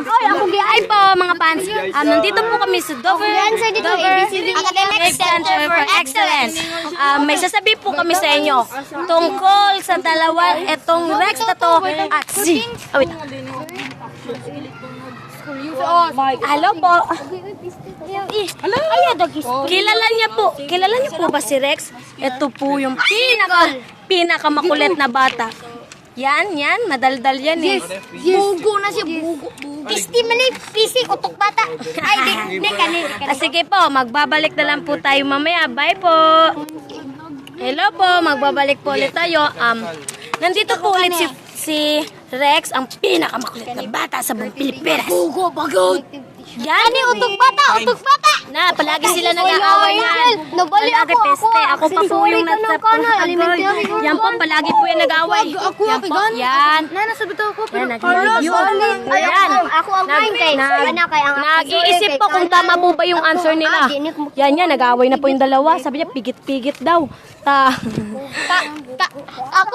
Hi po mga fans. Nandito po kami sa Dover Academic Center for Excellence. May sasabi po kami sa inyo tungkol sa dalawa itong Rex na to at si... Hello po. Kilala niyo po ba si Rex? Ito po yung pinakamakulit na bata. Yan, madaldal yan eh. Bugo na siya, bugo. Pisti man eh, pisik, utok bata. Ay, di kani. Sige po, magbabalik na lang po tayo mamaya. Bye po. Hello po, magbabalik po ulit tayo. Nandito po ulit si Rex, ang pinakamakulit na bata sa buong Pilipinas. Bugo, bagod. Yan, Utok bata, utok bata. na, palagi sila nag-aaway yan. Nabali Palagi peste. Ako pa po yung yan po, palagi po yung nag-aaway. Yan po, yan. Nana, sabi to ako. Yan, nag-review. Yan. Ako ang kain kay. Nag-iisip po kung tama po ba yung answer nila. Yan, nag-aaway na po yung dalawa. Sabi niya, pigit-pigit daw. Ako